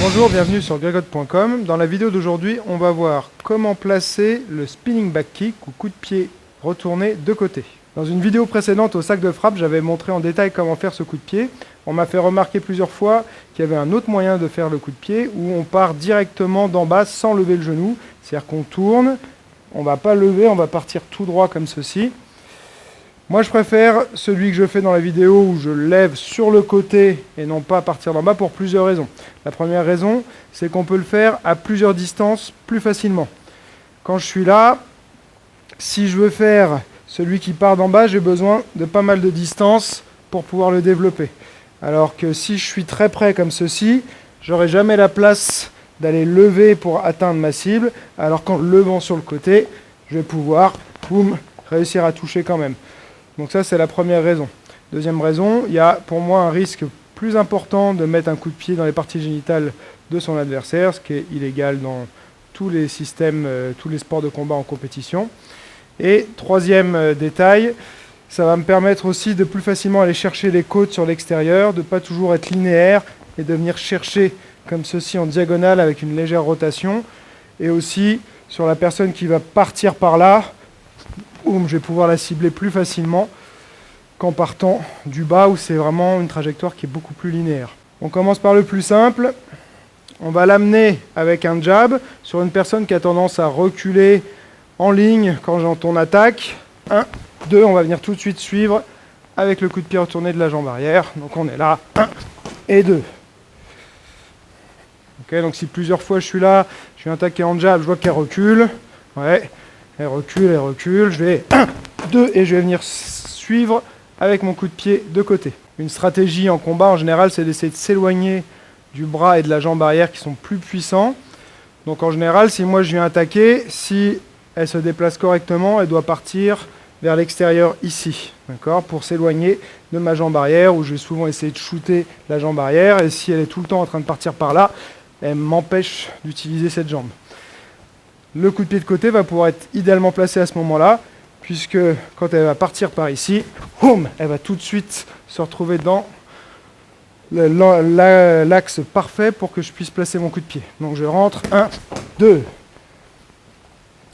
Bonjour, bienvenue sur gregot.com. Dans la vidéo d'aujourd'hui, on va voir comment placer le spinning back kick ou coup de pied retourné de côté. Dans une vidéo précédente au sac de frappe, j'avais montré en détail comment faire ce coup de pied. On m'a fait remarquer plusieurs fois qu'il y avait un autre moyen de faire le coup de pied où on part directement d'en bas sans lever le genou. C'est-à-dire qu'on tourne, on ne va pas lever, on va partir tout droit comme ceci. Moi, je préfère celui que je fais dans la vidéo où je lève sur le côté et non pas partir d'en bas pour plusieurs raisons. La première raison, c'est qu'on peut le faire à plusieurs distances plus facilement. Quand je suis là, si je veux faire celui qui part d'en bas, j'ai besoin de pas mal de distance pour pouvoir le développer. Alors que si je suis très près comme ceci, j'aurai jamais la place d'aller lever pour atteindre ma cible, alors qu'en levant sur le côté, je vais pouvoir réussir à toucher quand même. Donc ça, c'est la première raison. Deuxième raison, il y a pour moi un risque plus important de mettre un coup de pied dans les parties génitales de son adversaire, ce qui est illégal dans tous les systèmes, tous les sports de combat en compétition. Et troisième détail, ça va me permettre aussi de plus facilement aller chercher les côtes sur l'extérieur, de ne pas toujours être linéaire et de venir chercher comme ceci en diagonale avec une légère rotation. Et aussi sur la personne qui va partir par là, je vais pouvoir la cibler plus facilement qu'en partant du bas où c'est vraiment une trajectoire qui est beaucoup plus linéaire. On commence par le plus simple. On va l'amener avec un jab sur une personne qui a tendance à reculer en ligne quand on attaque. 1, 2, on va venir tout de suite suivre avec le coup de pied retourné de la jambe arrière. Donc on est là, 1 et 2. Okay, donc si plusieurs fois je suis là, je suis attaqué en jab, je vois qu'elle recule. Ouais. Elle recule, je vais 1, 2 et je vais venir suivre avec mon coup de pied de côté. Une stratégie en combat en général, c'est d'essayer de s'éloigner du bras et de la jambe arrière qui sont plus puissants. Donc en général, si moi je viens attaquer, si elle se déplace correctement, elle doit partir vers l'extérieur ici, d'accord, pour s'éloigner de ma jambe arrière où je vais souvent essayer de shooter la jambe arrière et si elle est tout le temps en train de partir par là, elle m'empêche d'utiliser cette jambe. Le coup de pied de côté va pouvoir être idéalement placé à ce moment-là, puisque quand elle va partir par ici, elle va tout de suite se retrouver dans l'axe parfait pour que je puisse placer mon coup de pied. Donc je rentre, 1, 2.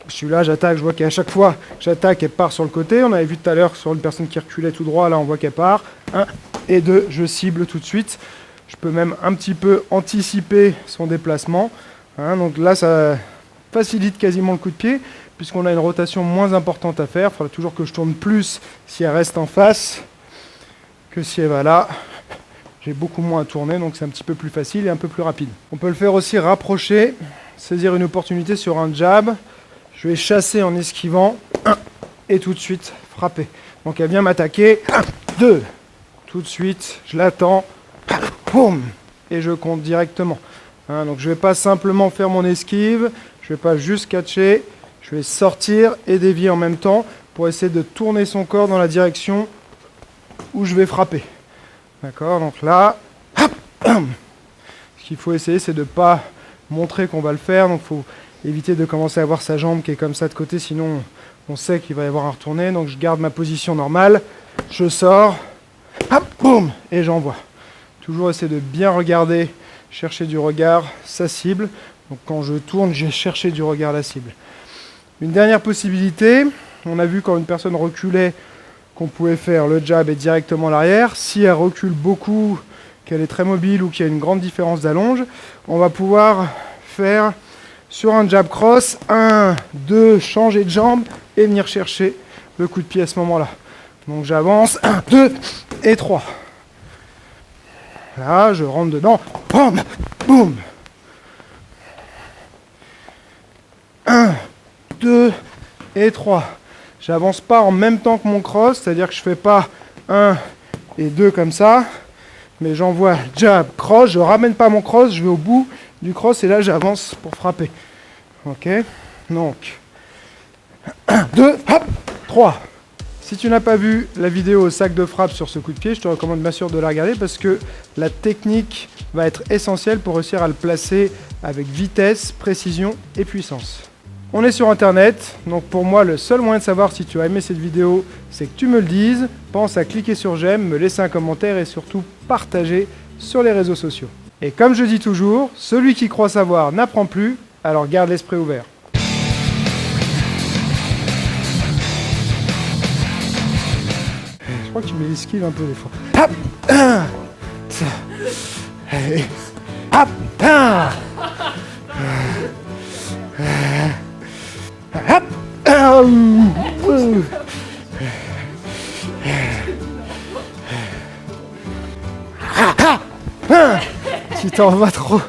Je suis là, j'attaque, je vois qu'à chaque fois j'attaque, elle part sur le côté. On avait vu tout à l'heure sur une personne qui reculait tout droit, là on voit qu'elle part. 1 et 2, je cible tout de suite. Je peux même un petit peu anticiper son déplacement. Donc là, ça facilite quasiment le coup de pied, puisqu'on a une rotation moins importante à faire. Il faudra toujours que je tourne plus si elle reste en face que si elle va là. J'ai beaucoup moins à tourner, donc c'est un petit peu plus facile et un peu plus rapide. On peut le faire aussi rapprocher, saisir une opportunité sur un jab. Je vais chasser en esquivant, 1, et tout de suite frapper. Donc elle vient m'attaquer, 1, 2. Tout de suite, je l'attends, boum, et je compte directement. Donc je ne vais pas simplement faire mon esquive, je ne vais pas juste catcher, je vais sortir et dévier en même temps pour essayer de tourner son corps dans la direction où je vais frapper. D'accord, donc là, ce qu'il faut essayer, c'est de ne pas montrer qu'on va le faire. Donc il faut éviter de commencer à avoir sa jambe qui est comme ça de côté, sinon on sait qu'il va y avoir un retourné. Donc je garde ma position normale, je sors, boum, et j'envoie. Toujours essayer de bien regarder, chercher du regard sa cible. Donc quand je tourne, j'ai cherché du regard la cible. Une dernière possibilité, on a vu quand une personne reculait qu'on pouvait faire le jab et directement à l'arrière. Si elle recule beaucoup, qu'elle est très mobile ou qu'il y a une grande différence d'allonge, on va pouvoir faire sur un jab cross, 1, 2, changer de jambe et venir chercher le coup de pied à ce moment-là. Donc j'avance, 1, 2 et 3. Là, je rentre dedans, boum, boum. 1, 2 et 3. J'avance pas en même temps que mon cross, c'est-à-dire que je fais pas 1 et 2 comme ça, mais j'envoie jab, cross, je ramène pas mon cross, je vais au bout du cross et là j'avance pour frapper. Ok, donc 1, 2, hop, 3. Si tu n'as pas vu la vidéo au sac de frappe sur ce coup de pied, je te recommande bien sûr de la regarder parce que la technique va être essentielle pour réussir à le placer avec vitesse, précision et puissance. On est sur internet, donc pour moi le seul moyen de savoir si tu as aimé cette vidéo, c'est que tu me le dises. Pense à cliquer sur j'aime, me laisser un commentaire et surtout partager sur les réseaux sociaux. Et comme je dis toujours, celui qui croit savoir n'apprend plus, alors garde l'esprit ouvert. Je crois que tu m'esquives un peu des fois. Hop, allez. Hop, hop, tu t'en vas trop.